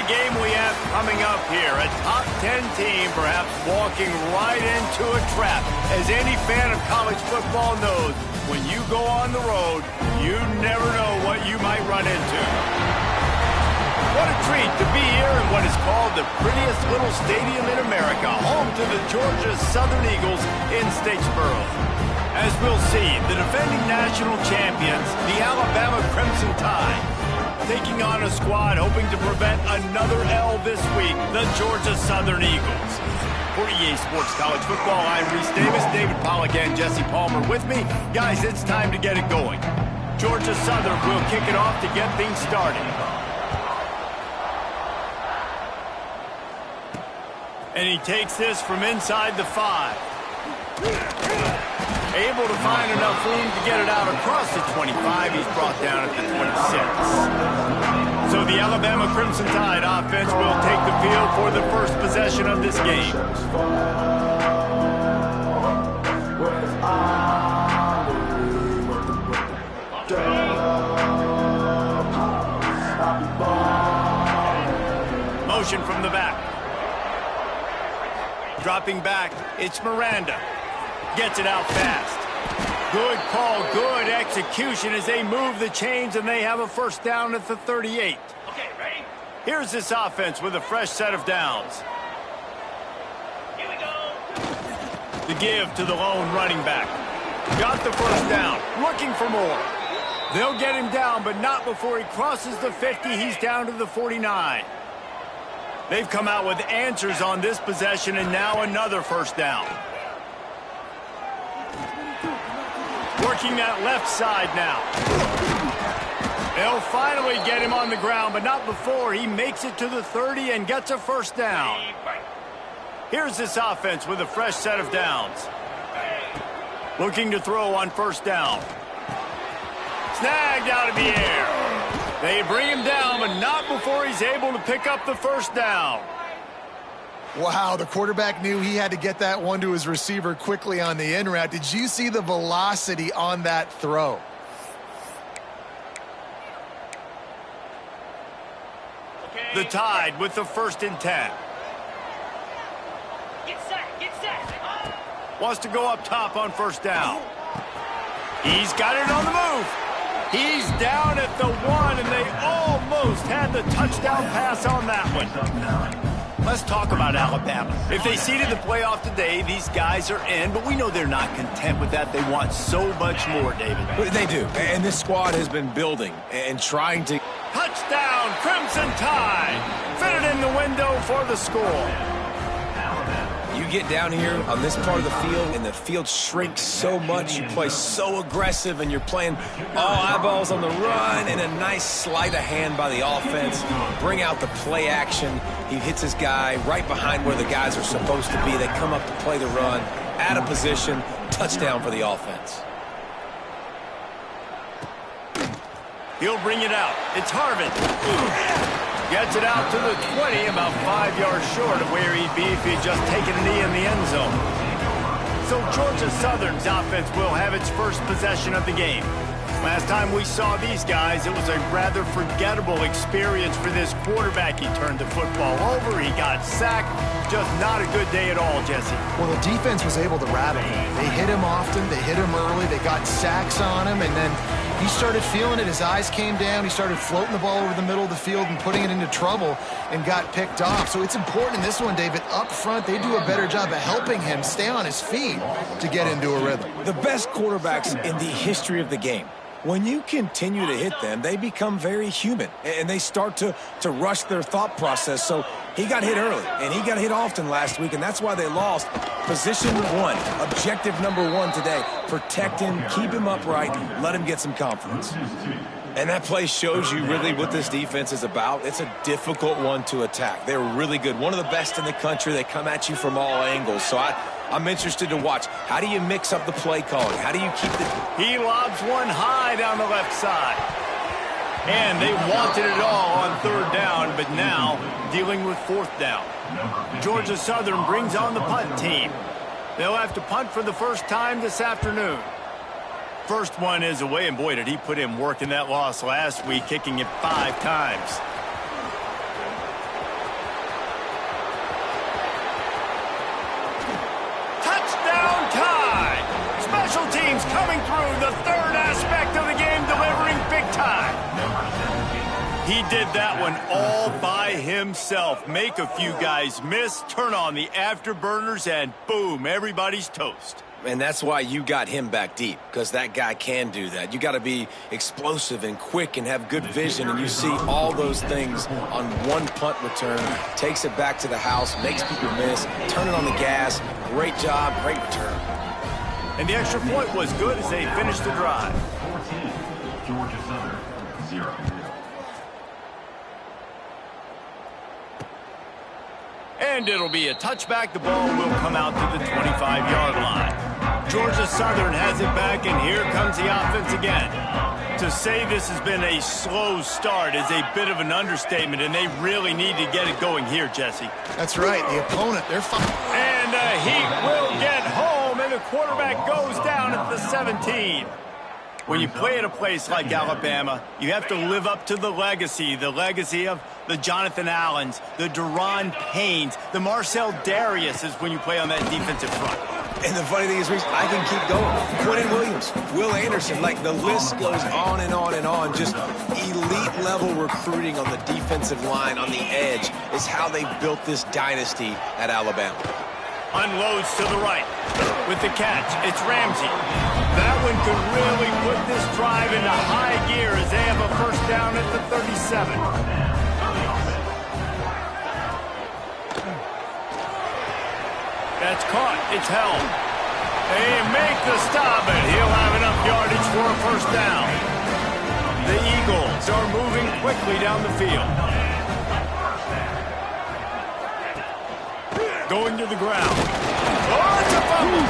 game we have coming up here. A top 10 team perhaps walking right into a trap. As any fan of college football knows, when you go on the road, you never know what you might run into. What a treat to be here in what is called the prettiest little stadium in America, home to the Georgia Southern Eagles in Statesboro. As we'll see, the defending national champions, the Alabama Crimson Tide, taking on a squad hoping to prevent another L this week, the Georgia Southern Eagles. For EA Sports College Football, I'm Reese Davis, David Pollack, and Jesse Palmer with me. Guys, it's time to get it going. Georgia Southern will kick it off to get things started. And he takes this from inside the 5. Able to find enough room to get it out across the 25. He's brought down at the 26. So the Alabama Crimson Tide offense will take the field for the first possession of this game. Motion from the back. Dropping back, it's Miranda. Gets it out fast. Good call, good execution as they move the chains and they have a first down at the 38. Okay, ready? Here's this offense with a fresh set of downs. Here we go. The give to the lone running back. Got the first down, looking for more. They'll get him down, but not before he crosses the 50. He's down to the 49. They've come out with answers on this possession and now another first down. Working that left side now. They'll finally get him on the ground, but not before he makes it to the 30 and gets a first down. Here's this offense with a fresh set of downs. Looking to throw on first down. Snagged out of the air. They bring him down, but not before he's able to pick up the first down. Wow, the quarterback knew he had to get that one to his receiver quickly on the in route. Did you see the velocity on that throw? Okay. The Tide with the 1st and 10. Get set, get set. Wants to go up top on first down. He's got it on the move. He's down at the 1, and they almost had the touchdown pass on that one. Let's talk about Alabama. If they seeded the playoff today, these guys are in, but we know they're not content with that. They want so much more, David. They do, and this squad has been building and trying to... Touchdown, Crimson Tide! Fitted in the window for the score. You get down here on this part of the field, and the field shrinks so much. You play so aggressive, and you're playing all eyeballs on the run, and a nice sleight of hand by the offense. Bring out the play action. He hits his guy right behind where the guys are supposed to be. They come up to play the run, out of position, touchdown for the offense. He'll bring it out. It's Harvin. Gets it out to the 20, about 5 yards short of where he'd be if he'd just taken a knee in the end zone. So Georgia Southern's offense will have its first possession of the game. Last time we saw these guys, it was a rather forgettable experience for this quarterback. He turned the football over, he got sacked. Just not a good day at all, Jesse. Well, the defense was able to rattle him. They hit him often, they hit him early, they got sacks on him, and then he started feeling it. His eyes came down. He started floating the ball over the middle of the field and putting it into trouble and got picked off. So it's important in this one, David, up front, they do a better job of helping him stay on his feet to get into a rhythm. The best quarterbacks in the history of the game, when you continue to hit them, they become very human, and they start to rush their thought process. So he got hit early, and he got hit often last week, and that's why they lost. Position 1, objective number 1 today. Protect him, keep him upright, let him get some confidence. And that play shows you really what this defense is about. It's a difficult one to attack. They're really good. One of the best in the country. They come at you from all angles. So I'm interested to watch. How do you mix up the play calling? How do you keep the... He lobs one high down the left side. And they wanted it all on 3rd down, but now dealing with 4th down. Georgia Southern brings on the punt team. They'll have to punt for the first time this afternoon. First one is away, and boy, did he put in work in that loss last week, kicking it 5 times. He did that one all by himself. Make a few guys miss, turn on the afterburners, and boom, everybody's toast. And that's why you got him back deep, because that guy can do that. You got to be explosive and quick and have good vision, and you see all those things on one punt return. Takes it back to the house, makes people miss, turning on the gas. Great job, great return. And the extra point was good as they finished the drive. 14, Georgia Southern, 0. And it'll be a touchback. The ball will come out to the 25-yard line. Georgia Southern has it back, and here comes the offense again. To say this has been a slow start is a bit of an understatement, and they really need to get it going here, Jesse. That's right. The opponent, they're fine. And the Heat will get home, and the quarterback goes down at the 17. When you play at a place like Alabama, you have to live up to the legacy of the Jonathan Allens, the Deron Paynes, the Marcel Dariuses when you play on that defensive front. And the funny thing is, Reese, I can keep going. Quentin Williams, Will Anderson, like the list goes on and on and on. Just elite level recruiting on the defensive line, on the edge, is how they built this dynasty at Alabama. Unloads to the right. With the catch, it's Ramsey. That one could really put this drive into high gear as they have a first down at the 37. That's caught. It's held. They make the stop, and he'll have enough yardage for a first down. The Eagles are moving quickly down the field. Going to the ground. Oh, it's a fumble.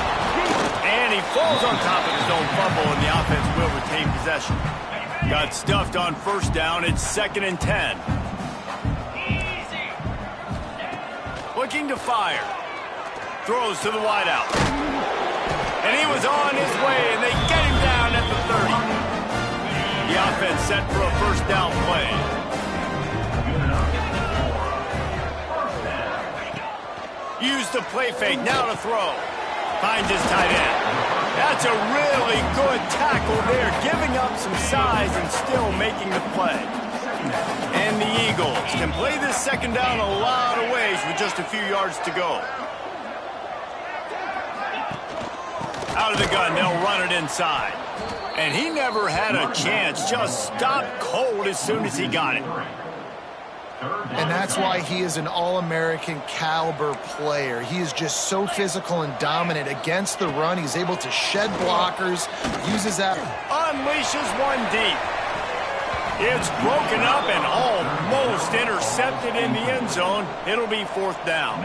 And he falls on top of his own fumble, and the offense will retain possession. Got stuffed on first down. It's 2nd and 10. Looking to fire. Throws to the wideout. And he was on his way, and they get him down at the 30. The offense set for a first down play. Used the play fake, now to throw. Finds his tight end. That's a really good tackle there, giving up some size and still making the play. And the Eagles can play this second down a lot of ways with just a few yards to go. Out of the gun, they'll run it inside. And he never had a chance, just stopped cold as soon as he got it. And that's why he is an All-American caliber player. He is just so physical and dominant against the run. He's able to shed blockers, uses that. Unleashes one deep. It's broken up and almost intercepted in the end zone. It'll be 4th down.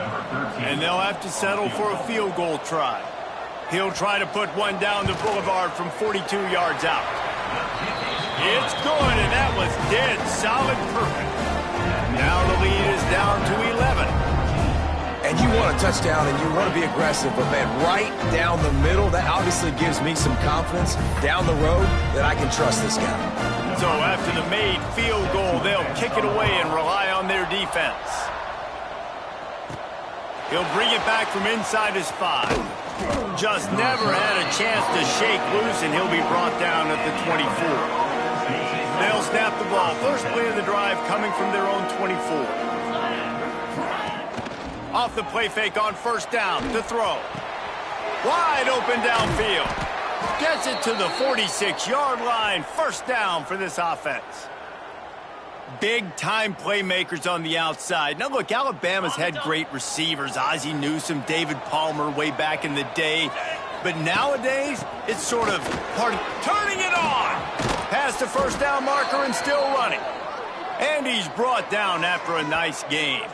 And they'll have to settle for a field goal try. He'll try to put one down the boulevard from 42 yards out. It's good, and that was dead solid perfect. Now the lead is down to 11. And you want a touchdown and you want to be aggressive, but man, right down the middle, that obviously gives me some confidence down the road that I can trust this guy. So after the made field goal, they'll kick it away and rely on their defense. He'll bring it back from inside his 5. Just never had a chance to shake loose, and he'll be brought down at the 24. They'll snap the ball. First play of the drive coming from their own 24. Off the play fake on first down to throw. Wide open downfield. Gets it to the 46-yard line. First down for this offense. Big-time playmakers on the outside. Now, look, Alabama's had great receivers. Ozzie Newsome, David Palmer way back in the day. But nowadays, it's sort of part of turning it on. Past the first down marker and still running. And he's brought down after a nice game.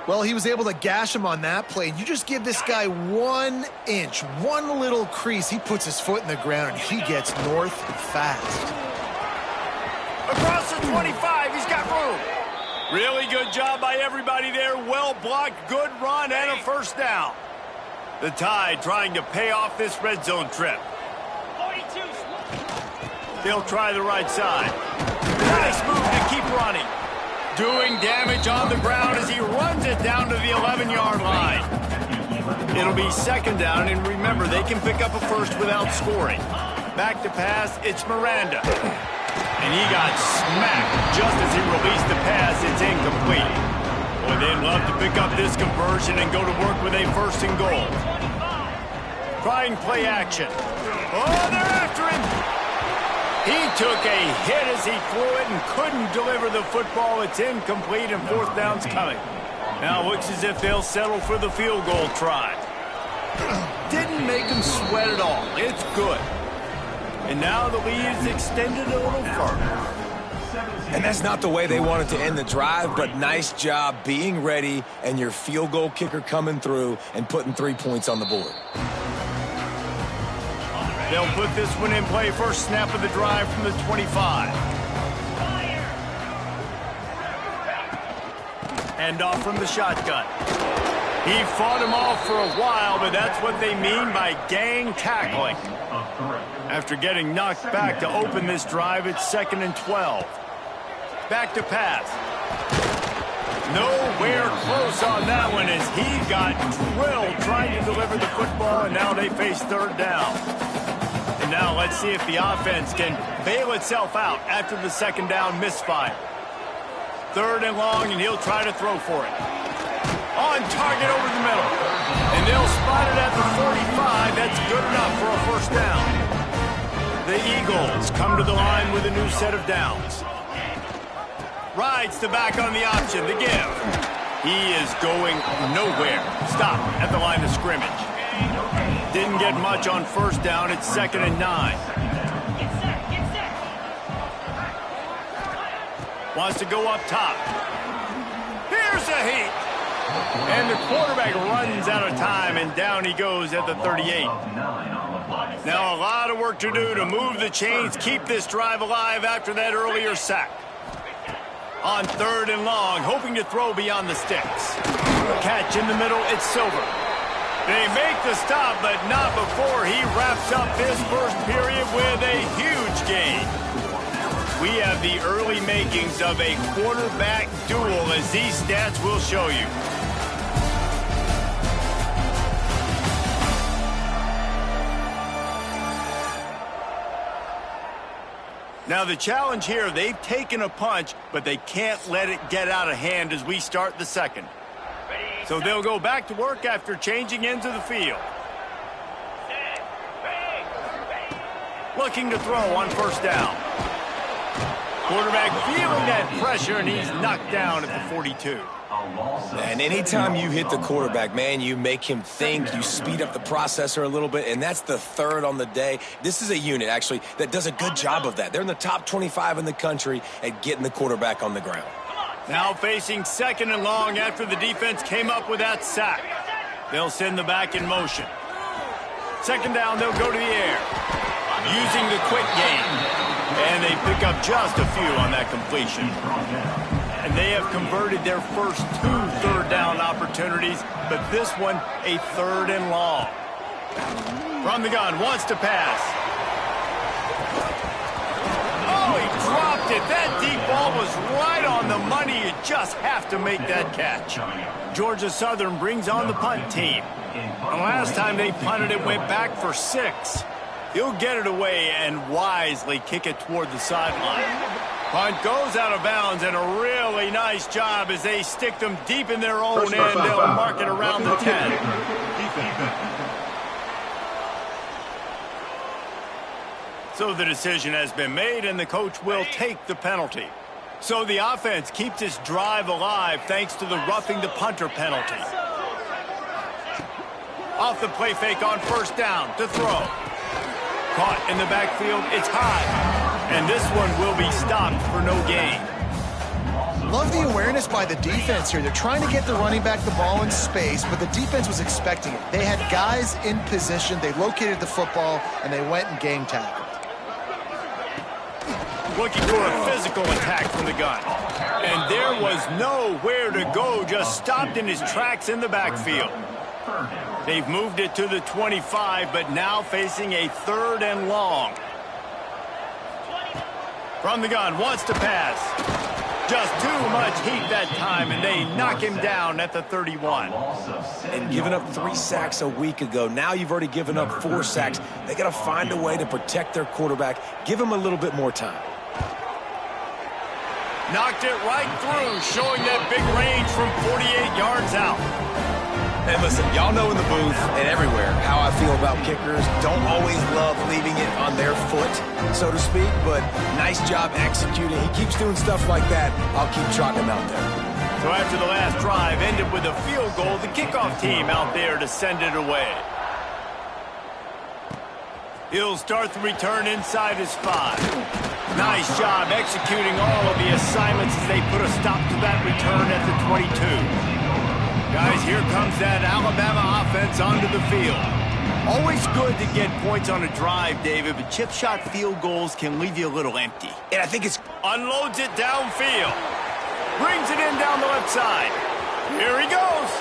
Well, he was able to gash him on that play. You just give this guy 1 inch, one little crease. He puts his foot in the ground, and he gets north fast. Across the 25, he's got room. Really good job by everybody there. Well blocked, good run, and a first down. The Tide trying to pay off this red zone trip. 42. They'll try the right side. Nice move to keep running. Doing damage on the ground as he runs it down to the 11-yard line. It'll be second down, and remember, they can pick up a first without scoring. Back to pass, it's Miranda. And he got smacked just as he released the pass. It's incomplete. Boy, they'd love to pick up this conversion and go to work with a first and goal. Trying play action. Oh, they're after him. He took a hit as he threw it and couldn't deliver the football. It's incomplete and fourth down's coming. Now it looks as if they'll settle for the field goal try. Didn't make them sweat at all. It's good. And now the lead is extended a little further. And that's not the way they wanted to end the drive, but nice job being ready and your field goal kicker coming through and putting 3 points on the board. They'll put this one in play. First snap of the drive from the 25. Hand off from the shotgun. He fought him off for a while, but that's what they mean by gang tackling. After getting knocked back to open this drive, it's 2nd and 12. Back to pass. Nowhere close on that one as he got drilled trying to deliver the football, and now they face third down. And now let's see if the offense can bail itself out after the second down misfire. Third and long, and he'll try to throw for it. On target over the middle. And they'll spot it at the 45. That's good enough for a first down. The Eagles come to the line with a new set of downs. Rides the back on the option, the give. He is going nowhere. Stop at the line of scrimmage. Didn't get much on first down. It's 2nd and 9. Wants to go up top. Here's a heat. And the quarterback runs out of time, and down he goes at the 38. Now a lot of work to do to move the chains, keep this drive alive after that earlier sack. On third and long, hoping to throw beyond the sticks. Catch in the middle, it's Silver. They make the stop, but not before he wraps up this first period with a huge gain. We have the early makings of a quarterback duel, as these stats will show you. Now the challenge here, they've taken a punch, but they can't let it get out of hand as we start the second. So they'll go back to work after changing into the field. Looking to throw on first down. Quarterback feeling that pressure, and he's knocked down at the 42. And anytime you hit the quarterback, man, you make him think, you speed up the processor a little bit, and that's the third on the day. This is a unit, actually, that does a good job of that. They're in the top 25 in the country at getting the quarterback on the ground. Now facing 2nd and long after the defense came up with that sack. They'll send the back in motion. 2nd down, they'll go to the air. Using the quick game. And they pick up just a few on that completion. And they have converted their first 2 third down opportunities, but this one a 3rd and long. From the gun, wants to pass. Oh, he dropped it. That deep ball was right on the money. You just have to make that catch. Georgia Southern brings on the punt team. The last time they punted, it went back for 6. He'll get it away and wisely kick it toward the sideline. Punt goes out of bounds, and a really nice job as they stick them deep in their own end. They'll mark it around the 10. So the decision has been made, and the coach will take the penalty. So the offense keeps this drive alive thanks to the roughing the punter penalty. Off the play fake on first down to throw. Caught in the backfield, it's high. And this one will be stopped for no gain. Love the awareness by the defense here. They're trying to get the running back the ball in space, but the defense was expecting it. They had guys in position, they located the football, and they went and game tackled. Looking for a physical attack from the gun. And there was nowhere to go, just stopped in his tracks in the backfield. They've moved it to the 25, but now facing a 3rd and long. From the gun, wants to pass. Just too much heat that time, and they knock him down at the 31. And giving up 3 sacks a week ago, now you've already given up 4 sacks. They got to find a way to protect their quarterback. Give him a little bit more time. Knocked it right through, showing that big range from 48 yards out. And listen, y'all know in the booth and everywhere how I feel about kickers. Don't always love leaving it on their foot, so to speak, but nice job executing. He keeps doing stuff like that. I'll keep trotting him out there. So after the last drive ended with a field goal, the kickoff team out there to send it away. He'll start the return inside his 5. Nice job executing all of the assignments as they put a stop to that return at the 22. Guys, here comes that Alabama offense onto the field. Always good to get points on a drive, David, but chip shot field goals can leave you a little empty. And I think it's... Unloads it downfield. Brings it in down the left side. Here he goes.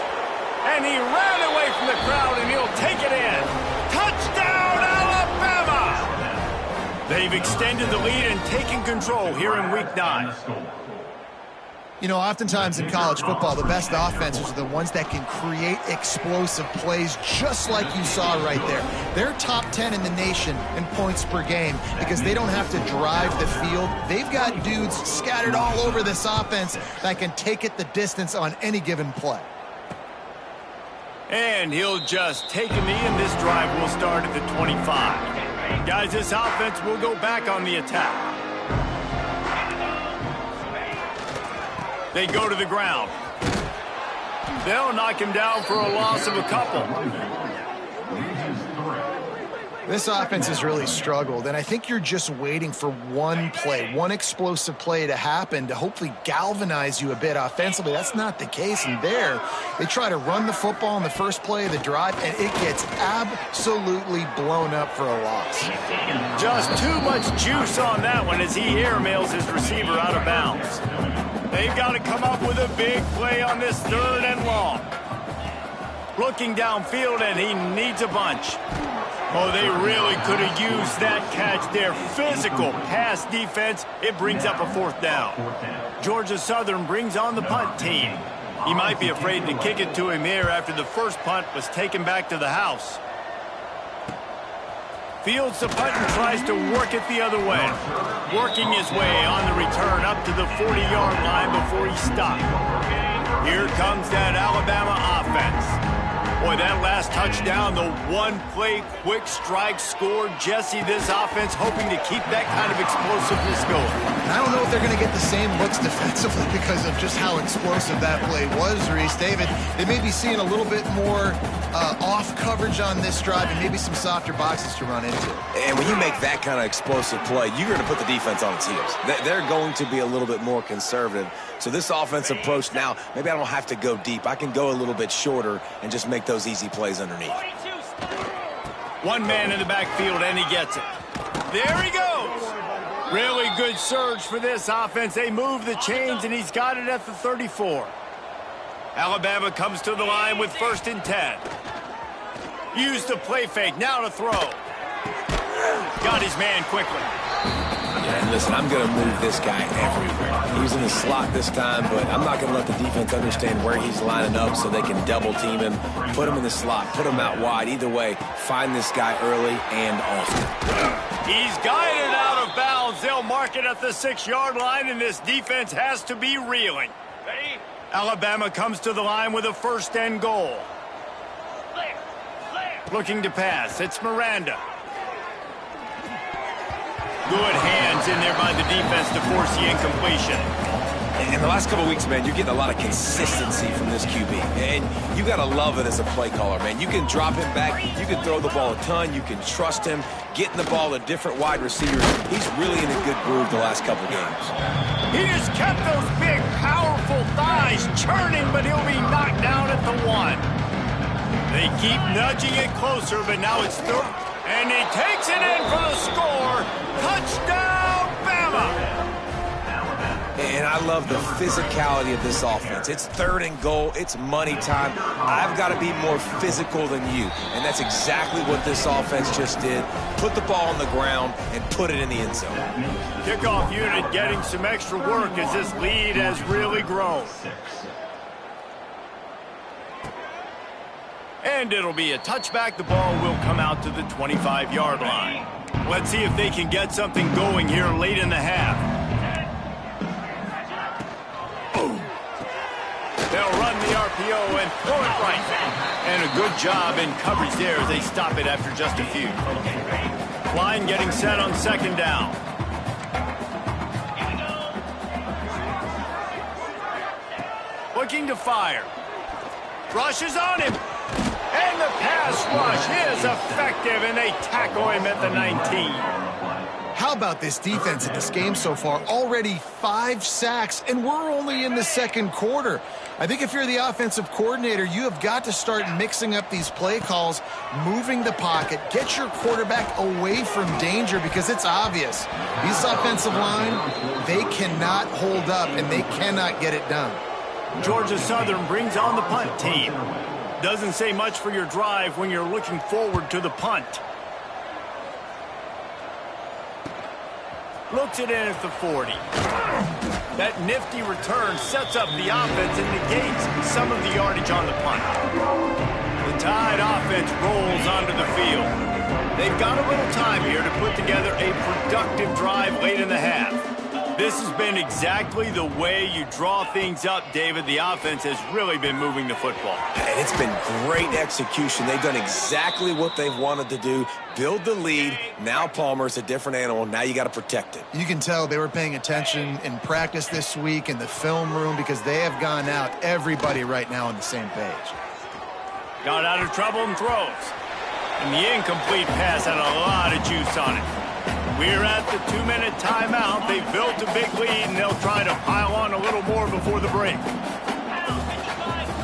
And he ran away from the crowd, and he'll take it in. Touchdown, Alabama! They've extended the lead and taken control here in Week 9. You know, oftentimes in college football, the best offenses are the ones that can create explosive plays just like you saw right there. They're top 10 in the nation in points per game because they don't have to drive the field. They've got dudes scattered all over this offense that can take it the distance on any given play. And he'll just take a knee, and this drive will start at the 25. Guys, this offense will go back on the attack. They go to the ground. They'll knock him down for a loss of a couple. This offense has really struggled, and I think you're just waiting for one play, one explosive play to happen to hopefully galvanize you a bit offensively. That's not the case, and there, they try to run the football in the first play of the drive, and it gets absolutely blown up for a loss. Just too much juice on that one as he airmails his receiver out of bounds. They've got to come up with a big play on this 3rd and long. Looking downfield, and he needs a bunch. Oh, they really could have used that catch there. Physical pass defense. It brings up a 4th down. Georgia Southern brings on the punt team. He might be afraid to kick it to him here after the first punt was taken back to the house. Fields the punt and tries to work it the other way. Working his way on the return up to the 40-yard line before he stopped. Here comes that Alabama offense. Boy, that last touchdown, the one-play quick strike score. Jesse, this offense hoping to keep that kind of explosiveness going. I don't know if they're going to get the same looks defensively because of just how explosive that play was, Reese. David, they may be seeing a little bit more off coverage on this drive and maybe some softer boxes to run into. And when you make that kind of explosive play, you're going to put the defense on its heels. They're going to be a little bit more conservative. So this offensive approach now, maybe I don't have to go deep. I can go a little bit shorter and just make those easy plays underneath. One man in the backfield, and he gets it. There he goes. Really good surge for this offense. They move the chains, and he's got it at the 34. Alabama comes to the line with 1st and 10. Use the play fake. Now to throw. Got his man quickly. Yeah, and listen, I'm going to move this guy everywhere. He's in the slot this time, but I'm not going to let the defense understand where he's lining up so they can double team him, put him in the slot, put him out wide. Either way, find this guy early and often. He's guided out of bounds. They'll mark it at the 6-yard line, and this defense has to be reeling. Ready? Alabama comes to the line with a 1st and goal. Clear. Clear. Looking to pass. It's Miranda. Good hands in there by the defense to force the incompletion. In the last couple of weeks, man, you're getting a lot of consistency from this QB. And you got to love it as a play caller, man. You can drop him back. You can throw the ball a ton. You can trust him. Getting the ball to different wide receivers. He's really in a good groove the last couple of games. He has kept those big, powerful thighs churning, but he'll be knocked down at the 1. They keep nudging it closer, but now it's 3rd. And he takes it in for the score. Touchdown, Bama! And I love the physicality of this offense. It's 3rd and goal. It's money time. I've got to be more physical than you. And that's exactly what this offense just did. Put the ball on the ground and put it in the end zone. Kickoff unit getting some extra work as this lead has really grown. And it'll be a touchback. The ball will come out to the 25-yard line. Let's see if they can get something going here late in the half. RPO and throw it right. And a good job in coverage there as they stop it after just a few. Line getting set on second down. Looking to fire. Rush is on him. And the pass rush is effective, and they tackle him at the 19. How about this defense in this game so far? Already 5 sacks, and we're only in the second quarter. I think if you're the offensive coordinator, you have got to start mixing up these play calls, moving the pocket, get your quarterback away from danger because it's obvious. This offensive line, they cannot hold up, and they cannot get it done. Georgia Southern brings on the punt team. Doesn't say much for your drive when you're looking forward to the punt. Looks it in at the 40. That nifty return sets up the offense and negates some of the yardage on the punt. The Tide offense rolls onto the field. They've got a little time here to put together a productive drive late in the half. This has been exactly the way you draw things up, David. The offense has really been moving the football. And it's been great execution. They've done exactly what they've wanted to do. Build the lead. Now Palmer's a different animal. Now you got to protect it. You can tell they were paying attention in practice this week in the film room because they have gone out, everybody right now on the same page. Got out of trouble and throws. And the incomplete pass had a lot of juice on it. We're at the 2-minute timeout. They've built a big lead, and they'll try to pile on a little more before the break.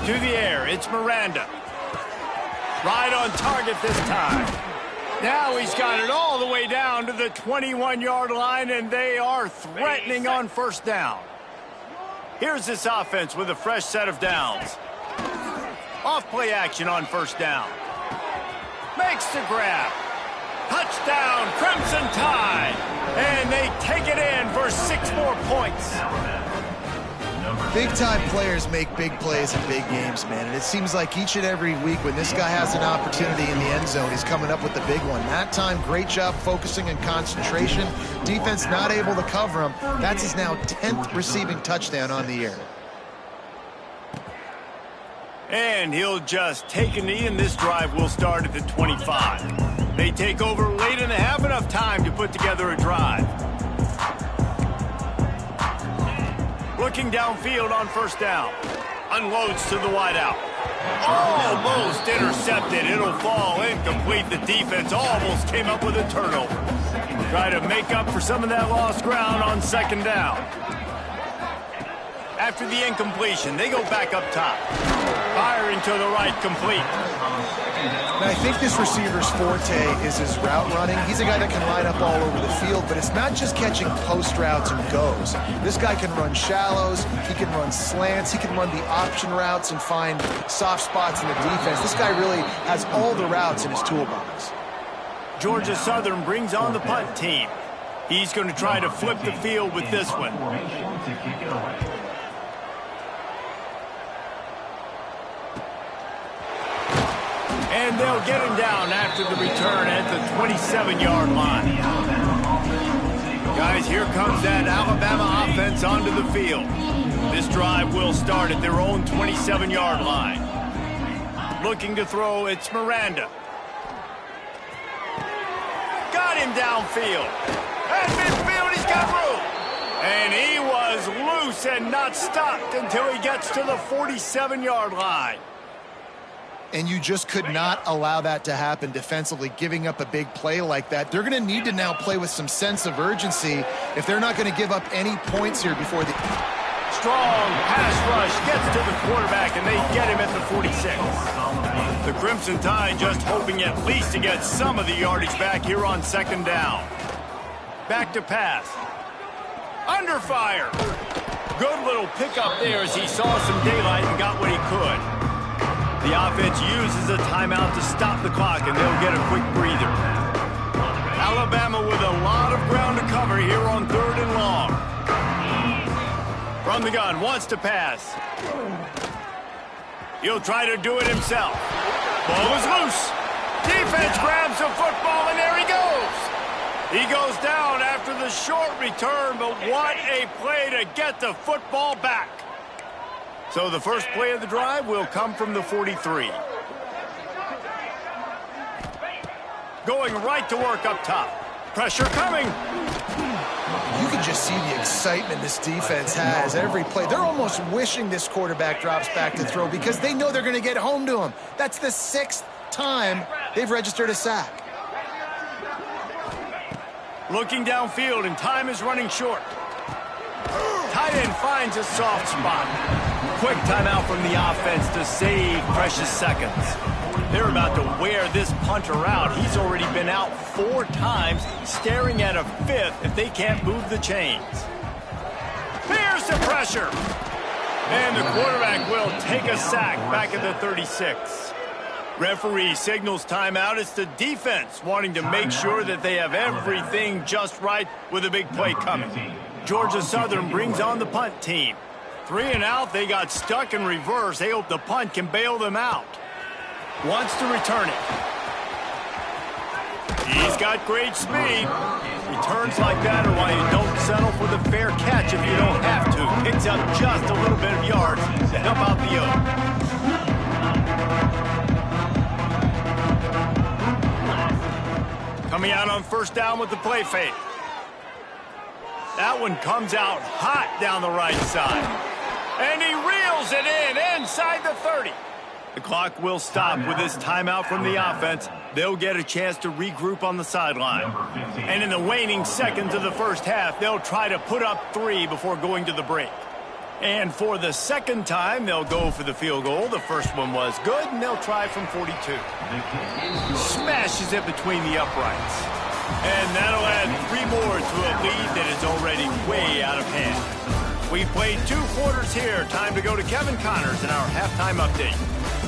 To the air, it's Miranda. Right on target this time. Now he's got it all the way down to the 21-yard line, and they are threatening on first down. Here's this offense with a fresh set of downs. Off-play action on first down. Makes the grab. Touchdown, Crimson Tide. And they take it in for 6 more points. Big-time players make big plays in big games, man. And it seems like each and every week when this guy has an opportunity in the end zone, he's coming up with the big one. That time, great job focusing and concentration. Defense not able to cover him. That's his now 10th receiving touchdown on the year. And he'll just take a knee, and this drive will start at the 25. They take over late and they have enough time to put together a drive. Looking downfield on first down. Unloads to the wideout. Almost intercepted. It'll fall incomplete. The defense almost came up with a turnover. Try to make up for some of that lost ground on second down. After the incompletion, they go back up top. Firing to the right, complete. Now, I think this receiver's forte is his route running. He's a guy that can line up all over the field, but it's not just catching post routes and goes. This guy can run shallows, he can run slants, he can run the option routes and find soft spots in the defense. This guy really has all the routes in his toolbox. Georgia Southern brings on the punt team. He's going to try to flip the field with this one. And they'll get him down after the return at the 27-yard line. Guys, here comes that Alabama offense onto the field. This drive will start at their own 27-yard line. Looking to throw, it's Miranda. Got him downfield. At midfield, he's got room. And he was loose and not stopped until he gets to the 47-yard line. And you just could not allow that to happen defensively, giving up a big play like that. They're going to need to now play with some sense of urgency if they're not going to give up any points here before the... Strong pass rush gets to the quarterback, and they get him at the 46. The Crimson Tide just hoping at least to get some of the yardage back here on second down. Back to pass. Under fire. Good little pickup there as he saw some daylight and got what he could. The offense uses a timeout to stop the clock, and they'll get a quick breather. Alabama with a lot of ground to cover here on 3rd and long. From the gun, wants to pass. He'll try to do it himself. Ball is loose. Defense grabs the football, and there he goes. He goes down after the short return, but what a play to get the football back. So the first play of the drive will come from the 43. Going right to work up top. Pressure coming. You can just see the excitement this defense has every play. They're almost wishing this quarterback drops back to throw because they know they're going to get home to him. That's the 6th time they've registered a sack. Looking downfield, and time is running short. Tight end finds a soft spot. Quick timeout from the offense to save precious seconds. They're about to wear this punter out. He's already been out 4 times, staring at a 5th if they can't move the chains. Here's the pressure. And the quarterback will take a sack back at the 36. Referee signals timeout. It's the defense wanting to make sure that they have everything just right with a big play coming. Georgia Southern brings on the punt team. 3 and out, they got stuck in reverse. They hope the punt can bail them out. Wants to return it. He's got great speed. Returns like that are why you don't settle for the fair catch if you don't have to. Picks up just a little bit of yards to help out the O. Coming out on first down with the play fake. That one comes out hot down the right side. And he reels it in inside the 30. The clock will stop with this timeout from the offense. They'll get a chance to regroup on the sideline. And in the waning seconds of the first half, they'll try to put up 3 before going to the break. And for the second time, they'll go for the field goal. The first one was good, and they'll try from 42. Smashes it between the uprights. And that'll add 3 more to a lead that is already way out of hand. We've played 2 quarters here. Time to go to Kevin Connors in our halftime update.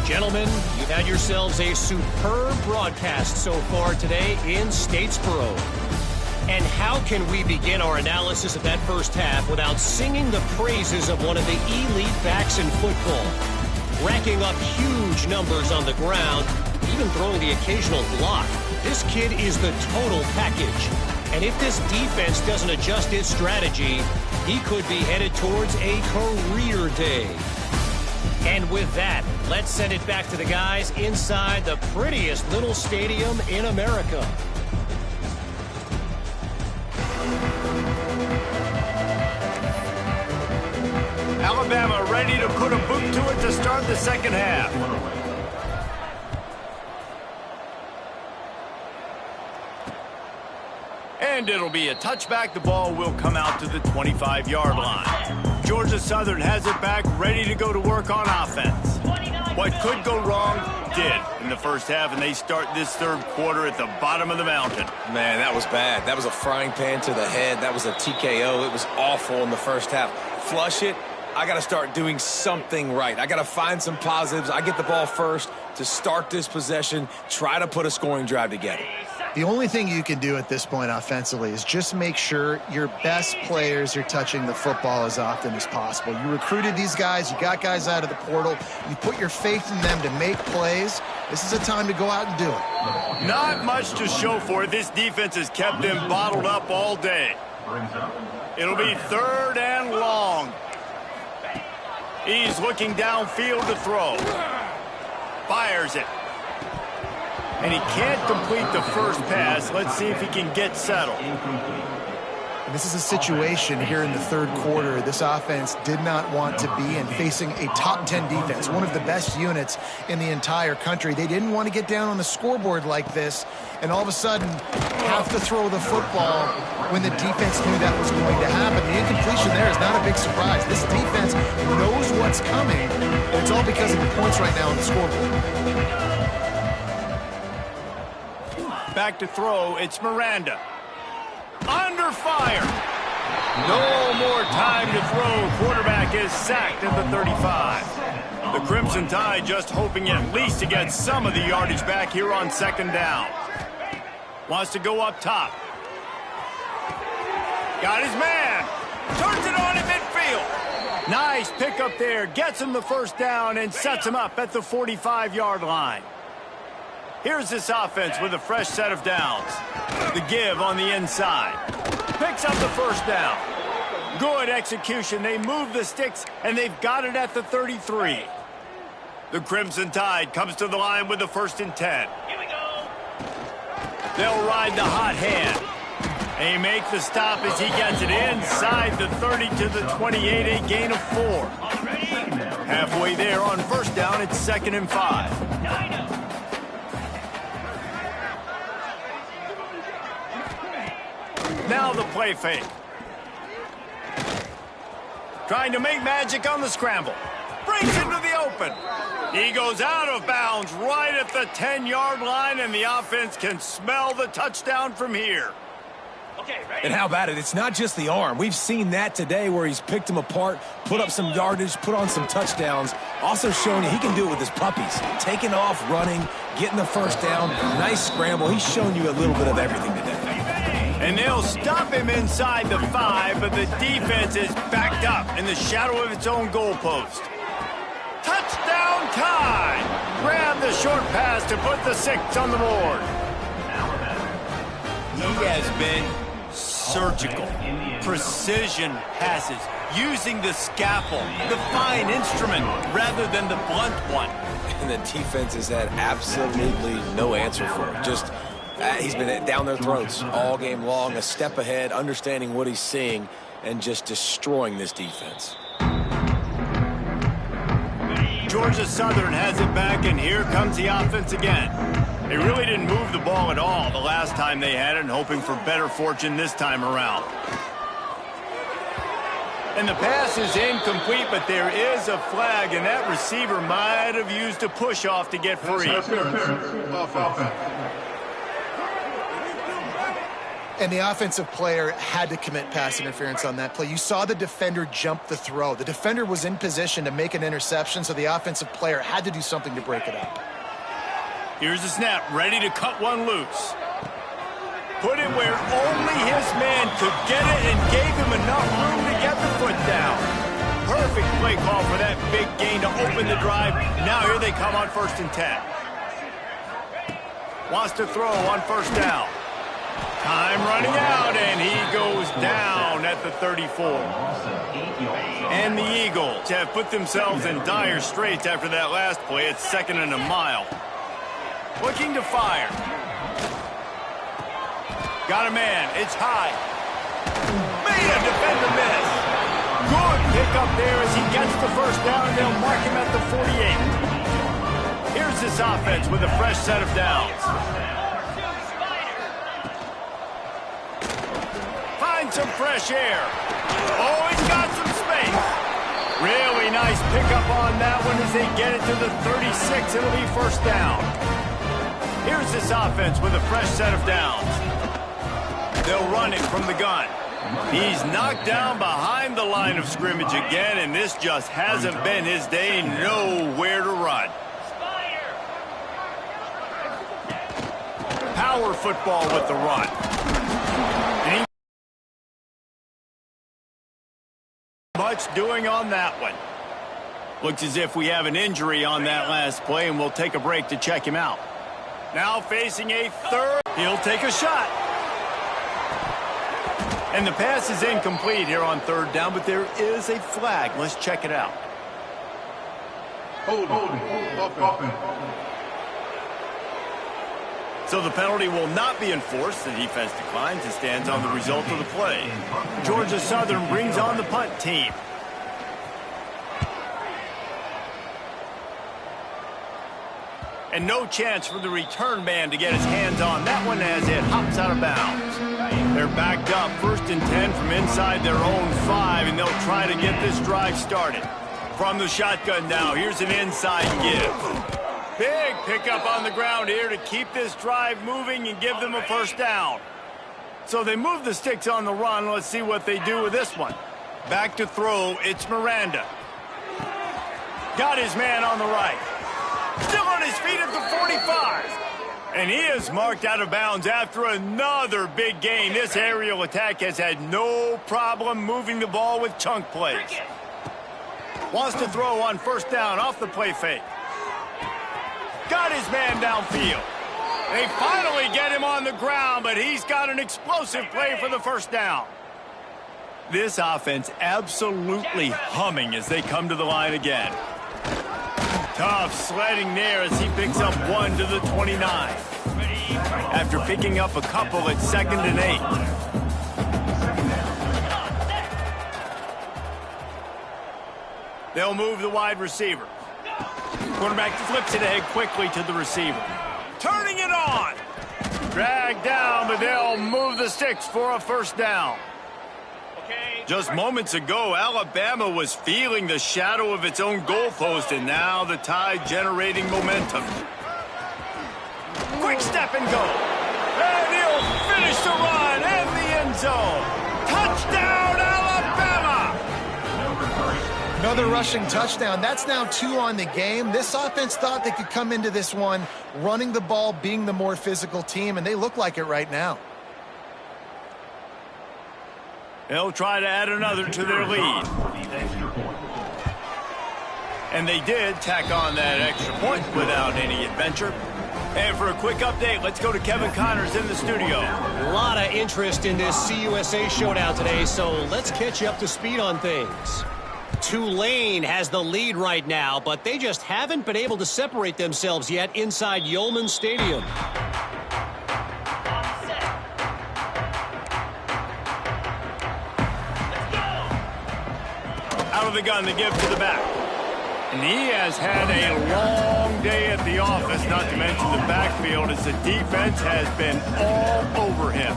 Gentlemen, you've had yourselves a superb broadcast so far today in Statesboro. And how can we begin our analysis of that first half without singing the praises of one of the elite backs in football? Racking up huge numbers on the ground, even throwing the occasional block. This kid is the total package. And if this defense doesn't adjust its strategy, he could be headed towards a career day. And with that, let's send it back to the guys inside the prettiest little stadium in America. Alabama ready to put a boot to it to start the second half. And it'll be a touchback. The ball will come out to the 25-yard line. Georgia Southern has it back, ready to go to work on offense. What could go wrong did in the first half, and they start this third quarter at the bottom of the mountain. Man, that was bad. That was a frying pan to the head. That was a TKO. It was awful in the first half. Flush it. I got to start doing something right. I got to find some positives. I get the ball first to start this possession, try to put a scoring drive together. The only thing you can do at this point offensively is just make sure your best players are touching the football as often as possible. You recruited these guys. You got guys out of the portal. You put your faith in them to make plays. This is a time to go out and do it. Not much to show for it. This defense has kept them bottled up all day. It'll be 3rd and long. He's looking downfield to throw. Fires it. And he can't complete the first pass. Let's see if he can get settled. This is a situation here in the third quarter this offense did not want to be in, facing a top 10 defense, one of the best units in the entire country. They didn't want to get down on the scoreboard like this and all of a sudden have to throw the football when the defense knew that was going to happen. The incompletion there is not a big surprise. This defense knows what's coming, and it's all because of the points right now on the scoreboard. Back to throw, it's Miranda. Under fire. No more time to throw. Quarterback is sacked at the 35. The Crimson Tide just hoping at least to get some of the yardage back here on second down. Wants to go up top. Got his man. Turns it on at midfield. Nice pickup there. Gets him the first down and sets him up at the 45-yard line. Here's this offense with a fresh set of downs. The give on the inside. Picks up the first down. Good execution. They move the sticks, and they've got it at the 33. The Crimson Tide comes to the line with the 1st and 10. Here we go. They'll ride the hot hand. They make the stop as he gets it inside the 30 to the 28, a gain of 4. Halfway there on 1st down, it's 2nd and 5. Now the play fake. Trying to make magic on the scramble. Brings into the open. He goes out of bounds right at the 10-yard line, and the offense can smell the touchdown from here. Okay, ready? And how about it? It's not just the arm. We've seen that today where he's picked them apart, put up some yardage, put on some touchdowns. Also showing you he can do it with his puppies. Taking off, running, getting the 1st down. Nice scramble. He's shown you a little bit of everything today. And they'll stop him inside the 5, but the defense is backed up in the shadow of its own goalpost. Touchdown Tide! Grab the short pass to put the 6 on the board. He has been surgical, precision passes, using the scalpel, the fine instrument, rather than the blunt one. And the defense has had absolutely no answer for it. Just, he's been down their throats all game long, a step ahead, understanding what he's seeing, and just destroying this defense. Georgia Southern has it back, and here comes the offense again. They really didn't move the ball at all the last time they had it, and hoping for better fortune this time around. And the pass is incomplete, but there is a flag, and that receiver might have used a push-off to get free. And the offensive player had to commit pass interference on that play. You saw the defender jump the throw. The defender was in position to make an interception, so the offensive player had to do something to break it up. Here's the snap, ready to cut one loose. Put it where only his man could get it and gave him enough room to get the foot down. Perfect play call for that big gain to open the drive. Now here they come on 1st and 10. Wants to throw on 1st down. Time running out, and he goes down at the 34. And the Eagles have put themselves in dire straits after that last play. It's 2nd and a mile. Looking to fire. Got a man. It's high. Made a defender miss. Good pick up there as he gets the 1st down, and they'll mark him at the 48. Here's this offense with a fresh set of downs. Find some fresh air. Oh, he's got some space. Really nice pickup on that one as they get it to the 36. It'll be 1st down. Here's this offense with a fresh set of downs. They'll run it from the gun. He's knocked down behind the line of scrimmage again, and this just hasn't been his day. Nowhere to run. Power football with the run. And much doing on that one. Looks as if we have an injury on that last play, and we'll take a break to check him out. Now facing a 3rd. He'll take a shot. And the pass is incomplete here on 3rd down, but there is a flag. Let's check it out. Hold. So the penalty will not be enforced. The defense declines and stands on the result of the play. Georgia Southern brings on the punt team. And no chance for the return man to get his hands on that one as it hops out of bounds. They're backed up 1st and 10 from inside their own 5, and they'll try to get this drive started. From the shotgun now, here's an inside give. Big pickup on the ground here to keep this drive moving and give them a 1st down. So they move the sticks on the run. Let's see what they do with this one. Back to throw, it's Miranda. Got his man on the right. Still on his feet at the 45. And he is marked out of bounds after another big gain. This aerial attack has had no problem moving the ball with chunk plays. Wants to throw on 1st down off the play fake. Got his man downfield. They finally get him on the ground, but he's got an explosive play for the 1st down. This offense absolutely humming as they come to the line again. Tough sledding there as he picks up 1 to the 29. After picking up a couple at 2nd and 8. They'll move the wide receiver. Quarterback flips it ahead quickly to the receiver. Turning it on. Dragged down, but they'll move the sticks for a first down. Just moments ago, Alabama was feeling the shadow of its own goalpost, and now the Tide generating momentum. Quick step and go. And he'll finish the run in the end zone. Touchdown, Alabama! Another rushing touchdown. That's now 2 on the game. This offense thought they could come into this one running the ball, being the more physical team, and they look like it right now. They'll try to add another to their lead. And they did tack on that extra point without any adventure. And for a quick update, let's go to Kevin Connors in the studio. A lot of interest in this CUSA showdown today, so let's catch you up to speed on things. Tulane has the lead right now, but they just haven't been able to separate themselves yet inside Yulman Stadium. Out of the gun to give to the back. And he has had a long day at the office, not to mention the backfield, as the defense has been all over him.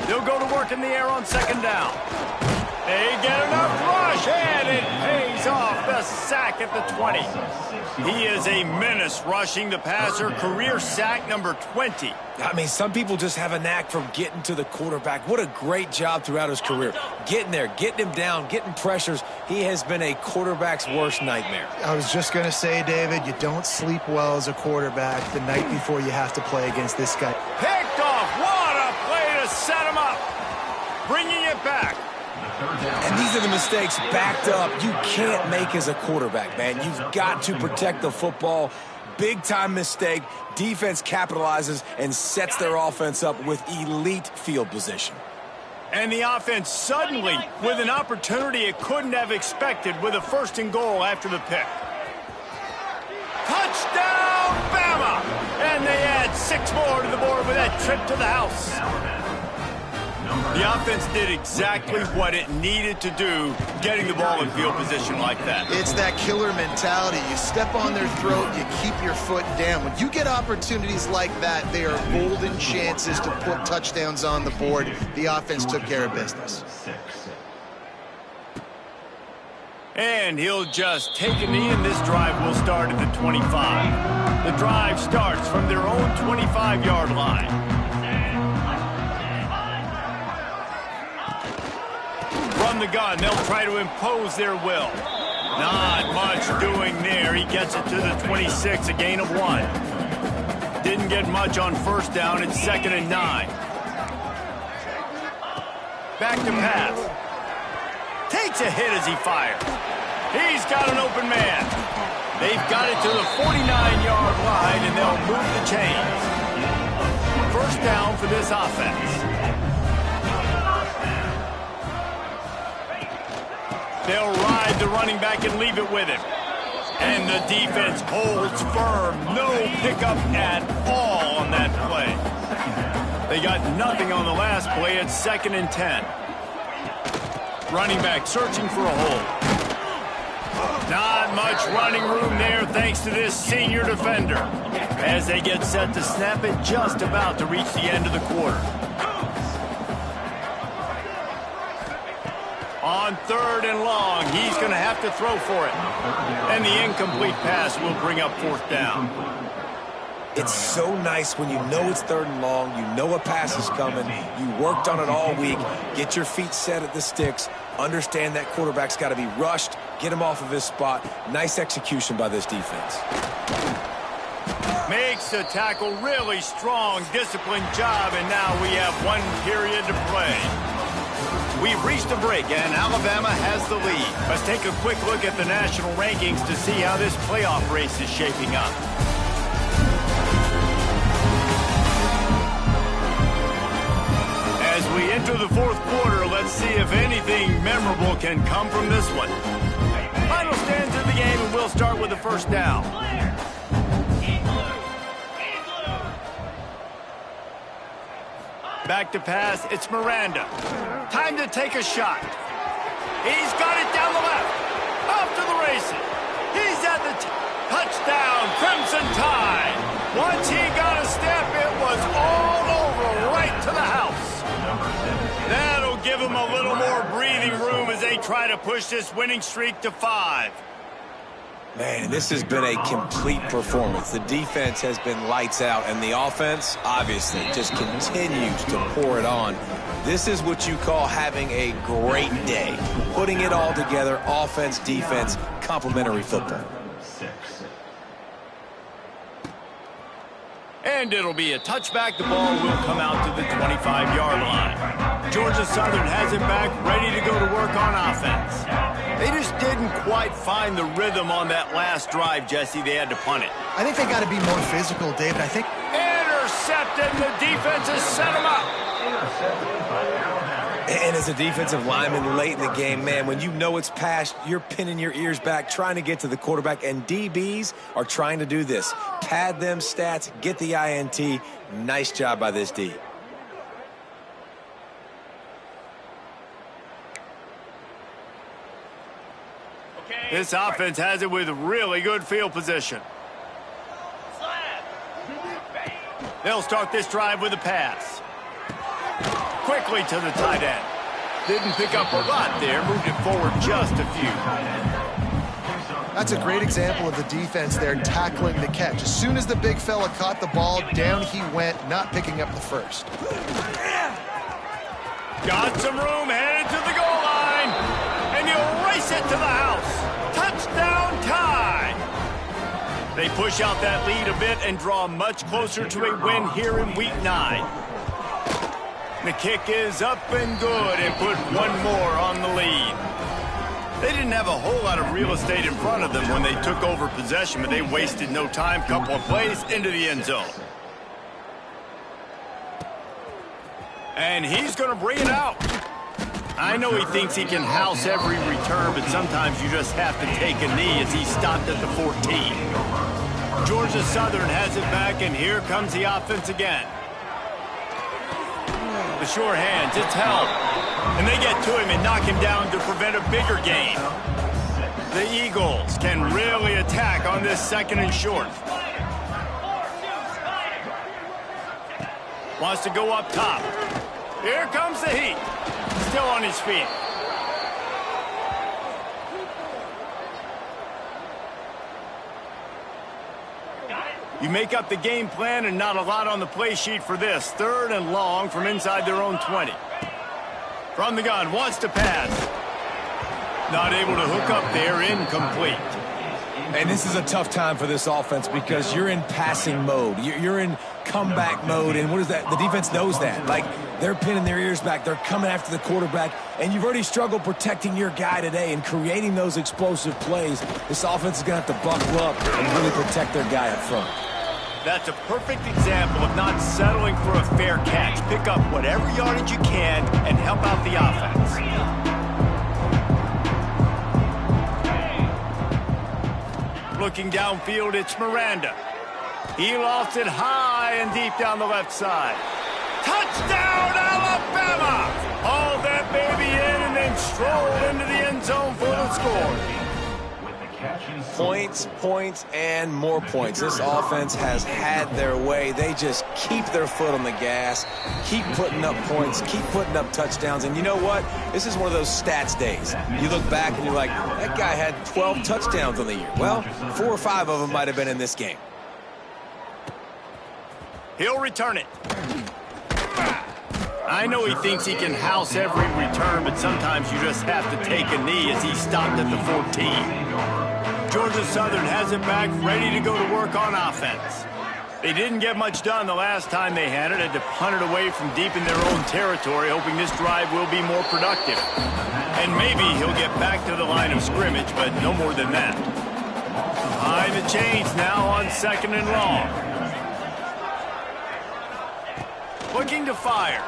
They'll go to work in the air on 2nd down. They get enough rush, and it pays off the sack at the 20. He is a menace rushing the passer, career sack number 20. I mean, some people just have a knack for getting to the quarterback. What a great job throughout his career. Getting there, getting him down, getting pressures. He has been a quarterback's worst nightmare. I was just going to say, David, you don't sleep well as a quarterback the night before you have to play against this guy. Picked off. What a play to set him up. Bringing it back. And these are the mistakes backed up you can't make as a quarterback, man. You've got to protect the football. Big-time mistake. Defense capitalizes and sets their offense up with elite field position. And the offense suddenly with an opportunity it couldn't have expected with a 1st and goal after the pick. Touchdown, Bama! And they add 6 more to the board with that trip to the house. The offense did exactly what it needed to do, getting the ball in field position like that. It's that killer mentality. You step on their throat, you keep your foot down. When you get opportunities like that, they are golden chances to put touchdowns on the board. The offense took care of business. And he'll just take a knee, and this drive will start at the 25. The drive starts from their own 25-yard line. From the gun, they'll try to impose their will. Not much doing there. He gets it to the 26, a gain of 1. Didn't get much on 1st down. It's 2nd and 9. Back to pass. Takes a hit as he fires. He's got an open man. They've got it to the 49-yard line, and they'll move the chains. 1st down for this offense. They'll ride the running back and leave it with him. And the defense holds firm. No pickup at all on that play. They got nothing on the last play. It's 2nd and 10. Running back searching for a hole. Not much running room there thanks to this senior defender. As they get set to snap it, just about to reach the end of the quarter. On 3rd and long, he's going to have to throw for it. And the incomplete pass will bring up 4th down. It's so nice when you know it's 3rd and long, you know a pass is coming, you worked on it all week, get your feet set at the sticks, understand that quarterback's got to be rushed, get him off of his spot. Nice execution by this defense. Makes the tackle, really strong, disciplined job, and now we have 1 period to play. We've reached a break, and Alabama has the lead. Let's take a quick look at the national rankings to see how this playoff race is shaping up. memorable can come from this one. Final stands of the game, and we'll start with the first down. Back to pass, it's Miranda. Time to take a shot. He's got it down the left. Off to the races. He's at the touchdown, Crimson Tide. Once he got a step, it was all over, right to the house. That'll give him a little more breathing room as they try to push this winning streak to 5. Man, this has been a complete performance. The defense has been lights out, and the offense, obviously, just continues to pour it on. This is what you call having a great day. Putting it all together, offense, defense, complementary football. And it'll be a touchback. The ball will come out to the 25-yard line. Georgia Southern has it back, ready to go to work on offense. They just didn't quite find the rhythm on that last drive, Jesse. They had to punt it. I think they got to be more physical, David. I think... Intercepted. The defense has set him up. And as a defensive lineman late in the game, man, when you know it's past, you're pinning your ears back, trying to get to the quarterback, and DBs are trying to do this. Pad them stats, get the INT. Nice job by this D. This offense has it with really good field position. They'll start this drive with a pass. Quickly to the tight end. Didn't pick up a lot there, moved it forward just a few. That's a great example of the defense there tackling the catch. As soon as the big fella caught the ball, down he went, not picking up the first. Got some room, headed to the goal line, and he'll race it to the house. Touchdown Tide! They push out that lead a bit and draw much closer to a win here in Week 9. The kick is up and good, and put one more on the lead. They didn't have a whole lot of real estate in front of them when they took over possession, but they wasted no time. Couple of plays into the end zone. And he's going to bring it out. I know he thinks he can house every return, but sometimes you just have to take a knee as he stopped at the 14. Georgia Southern has it back, and here comes the offense again. The sure hands, it's held. And they get to him and knock him down to prevent a bigger gain. The Eagles can really attack on this 2nd and short. Wants to go up top. Here comes the heat. Still on his feet. You make up the game plan and not a lot on the play sheet for this. 3rd and long from inside their own 20. From the gun, wants to pass. Not able to hook up there, incomplete. And this is a tough time for this offense because you're in passing mode. You're in comeback mode, and what is that? The defense knows that. Like, they're pinning their ears back. They're coming after the quarterback, and you've already struggled protecting your guy today and creating those explosive plays. This offense is going to have to buckle up and really protect their guy up front. That's a perfect example of not settling for a fair catch. Pick up whatever yardage you can and help out the offense. Looking downfield, it's Miranda. He lofts it high and deep down the left side. Touchdown, Alabama! Hauled that baby in and then strolled into the end zone for the score. Points, points, and more points. This offense has had their way. They just keep their foot on the gas, keep putting up points, keep putting up touchdowns. And you know what? This is one of those stats days. You look back and you're like, that guy had 12 touchdowns on the year. Well, 4 or 5 of them might have been in this game. He'll return it. I know he thinks he can house every return, but sometimes you just have to take a knee as he stopped at the 14. Georgia Southern has it back, ready to go to work on offense. They didn't get much done the last time they had to punt it away from deep in their own territory, hoping this drive will be more productive. And maybe he'll get back to the line of scrimmage, but no more than that. Behind the chains now on 2nd and long. Looking to fire.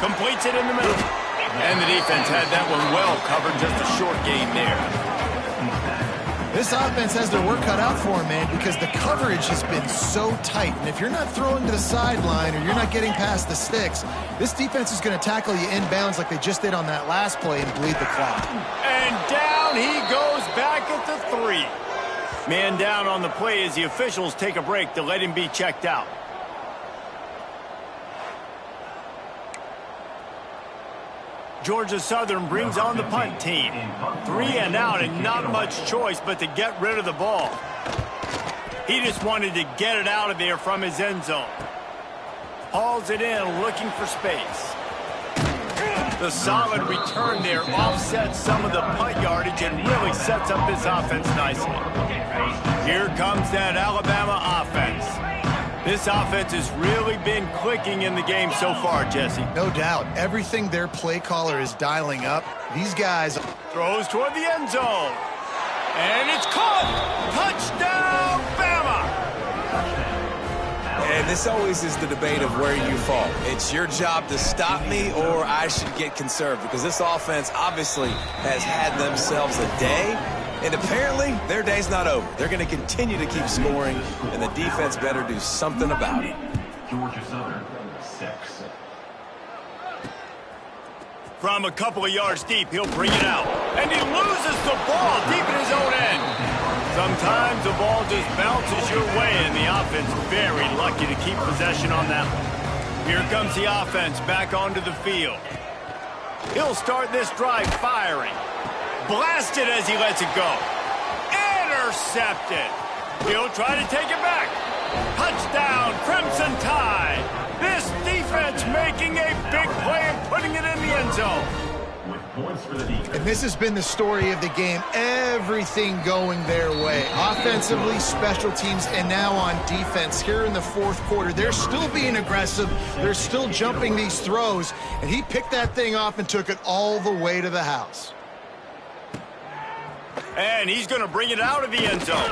Completes it in the middle. And the defense had that one well covered, just a short gain there. This offense has their work cut out for them, man, because the coverage has been so tight. And if you're not throwing to the sideline or you're not getting past the sticks, this defense is going to tackle you inbounds like they just did on that last play and bleed the clock. And down he goes back at the 3. Man down on the play as the officials take a break to let him be checked out. Georgia Southern brings on the punt team. 3 and out and not much choice but to get rid of the ball. He just wanted to get it out of there from his end zone. Hauls it in, looking for space. The solid return there offsets some of the punt yardage and really sets up this offense nicely. Here comes that Alabama offense. This offense has really been clicking in the game so far, Jesse. No doubt. Everything their play caller is dialing up, these guys... Throws toward the end zone. And it's caught! Touchdown, Bama! And this always is the debate of where you fall. It's your job to stop me or I should get conserved, because this offense obviously has had themselves a day, and apparently their day's not over. They're going to continue to keep scoring, and the defense better do something about it. Georgia Southern, 6. From a couple of yards deep, he'll bring it out. And he loses the ball deep in his own end. Sometimes the ball just bounces your way, and the offense very lucky to keep possession on that one. Here comes the offense back onto the field. He'll start this drive firing. Blasted as he lets it go. Intercepted. He'll try to take it back. Touchdown, Crimson Tide. This defense making a big play and putting it in the end zone. With points for the defense. And this has been the story of the game. Everything going their way. Offensively, special teams, and now on defense here in the fourth quarter. They're still being aggressive. They're still jumping these throws. And he picked that thing off and took it all the way to the house. And he's going to bring it out of the end zone.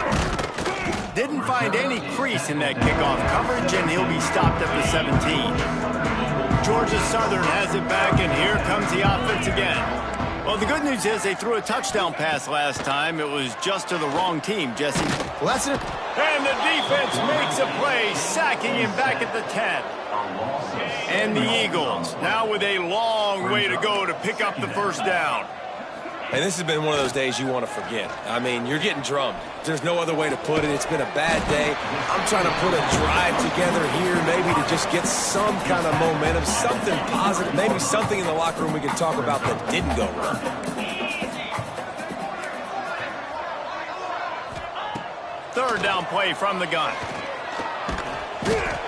Didn't find any crease in that kickoff coverage, and he'll be stopped at the 17. Georgia Southern has it back, and here comes the offense again. Well, the good news is they threw a touchdown pass last time. It was just to the wrong team, Jesse. Well, that's it. And the defense makes a play, sacking him back at the 10. And the Eagles, now with a long way to go to pick up the first down. And this has been one of those days you want to forget. I mean, you're getting drummed. There's no other way to put it. It's been a bad day. I'm trying to put a drive together here, maybe to just get some kind of momentum, something positive, maybe something in the locker room we can talk about that didn't go wrong. Third down play from the gun.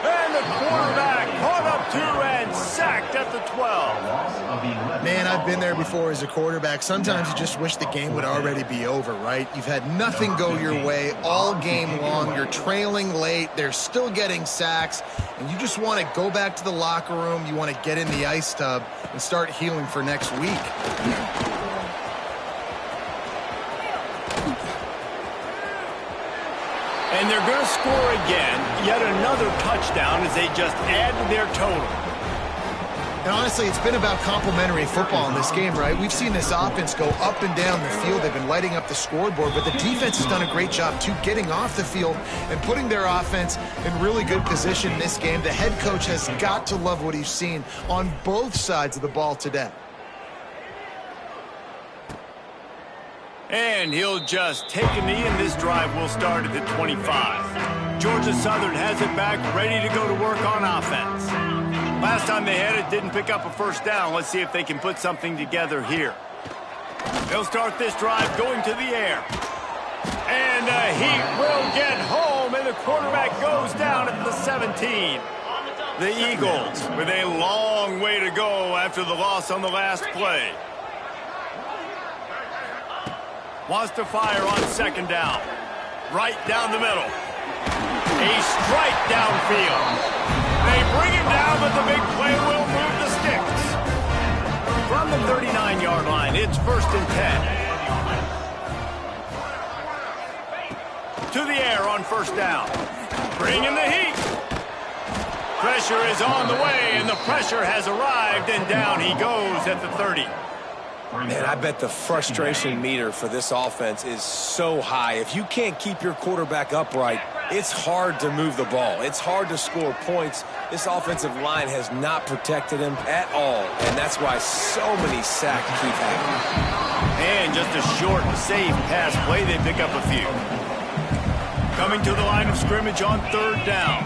And the quarterback caught up to and sacked at the 12. Man, I've been there before as a quarterback. Sometimes you just wish the game would already be over, right? You've had nothing go your way all game long. You're trailing late. They're still getting sacks. And you just want to go back to the locker room. You want to get in the ice tub and start healing for next week. And they're going to score again, yet another touchdown as they just add to their total. And honestly, it's been about complementary football in this game, right? We've seen this offense go up and down the field. They've been lighting up the scoreboard, but the defense has done a great job, too, getting off the field and putting their offense in really good position in this game. The head coach has got to love what he's seen on both sides of the ball today. And he'll just take a knee, and this drive will start at the 25. Georgia Southern has it back, ready to go to work on offense. Last time they had it, didn't pick up a first down. Let's see if they can put something together here. They'll start this drive going to the air. And he will get home, and the quarterback goes down at the 17. The Eagles with a long way to go after the loss on the last play. Wants to fire on second down. Right down the middle. A strike downfield. They bring him down, but the big play will move the sticks. From the 39-yard line, it's 1st and 10. To the air on first down. Bringing the heat. pressure is on the way, and the pressure has arrived, and down he goes at the 30. Man, I bet the frustration meter for this offense is so high. If you can't keep your quarterback upright, it's hard to move the ball. It's hard to score points. This offensive line has not protected him at all, and that's why so many sacks keep happening. And just a short, safe pass play, they pick up a few. Coming to the line of scrimmage on 3rd down.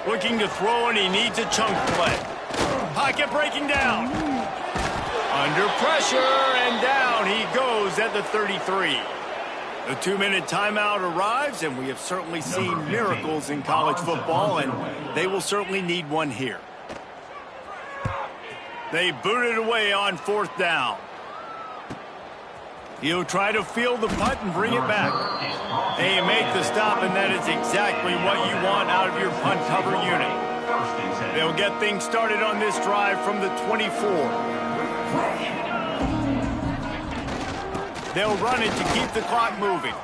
Looking to throw, and he needs a chunk play. Pocket breaking down. Under pressure, and down he goes at the 33. The 2-minute timeout arrives, and we have certainly seen miracles in college football, and they will certainly need one here. They boot it away on 4th down. He'll try to field the punt and bring it back. They make the stop, and that is exactly what you want out of your punt cover unit. They'll get things started on this drive from the 24. They'll run it to keep the clock moving.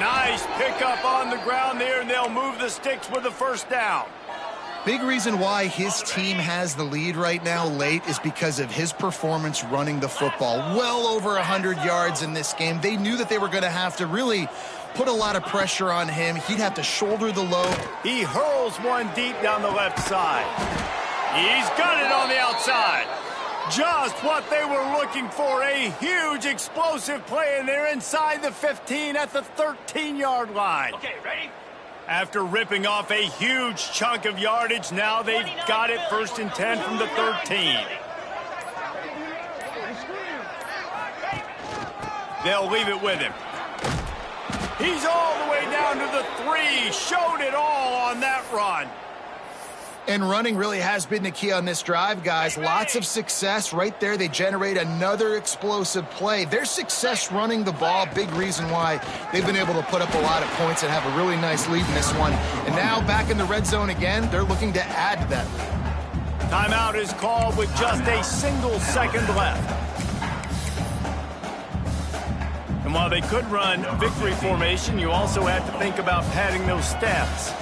Nice pickup on the ground there, and they'll move the sticks with the 1st down. Big reason why his team has the lead right now late is because of his performance running the football. Well over 100 yards in this game. They knew that they were going to have to really put a lot of pressure on him. He'd have to shoulder the load. He hurls one deep down the left side. He's got it on the outside. Just what they were looking for. A huge explosive play, and they're inside the 15 at the 13-yard line. Okay, ready? After ripping off a huge chunk of yardage, now they've got it 1st and 10 from the 13. They'll leave it with him. He's all the way down to the 3. Showed it all on that run. And running really has been the key on this drive, guys. Lots of success right there. They generate another explosive play. Their success running the ball, big reason why they've been able to put up a lot of points and have a really nice lead in this one. And now back in the red zone again, they're looking to add to that lead. Timeout is called with just a single second left. And while they could run victory formation, you also have to think about padding those stats.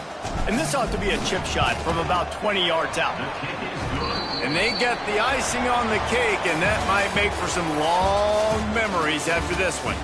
And this ought to be a chip shot from about 20 yards out. And they get the icing on the cake, and that might make for some long memories after this one.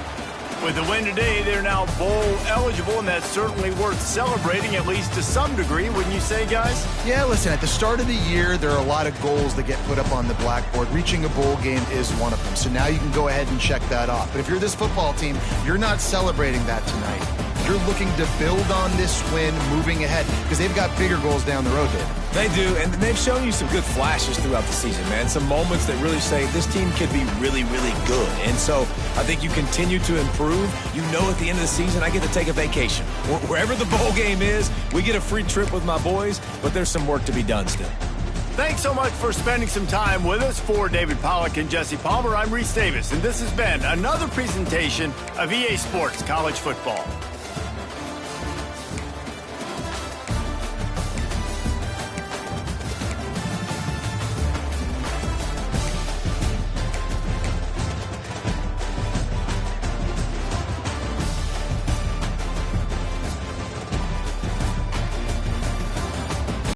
With the win today, they're now bowl eligible, and that's certainly worth celebrating, at least to some degree, wouldn't you say, guys? Yeah, listen, at the start of the year, there are a lot of goals that get put up on the blackboard. Reaching a bowl game is one of them. So now you can go ahead and check that off. But if you're this football team, you're not celebrating that tonight. You're looking to build on this win moving ahead because they've got bigger goals down the road, David. They do, and they've shown you some good flashes throughout the season, man. Some moments that really say this team could be really, really good. And so I think you continue to improve. You know at the end of the season, I get to take a vacation. Wherever the bowl game is, we get a free trip with my boys, but there's some work to be done still. Thanks so much for spending some time with us. For David Pollack and Jesse Palmer, I'm Reese Davis, and this has been another presentation of EA Sports College Football.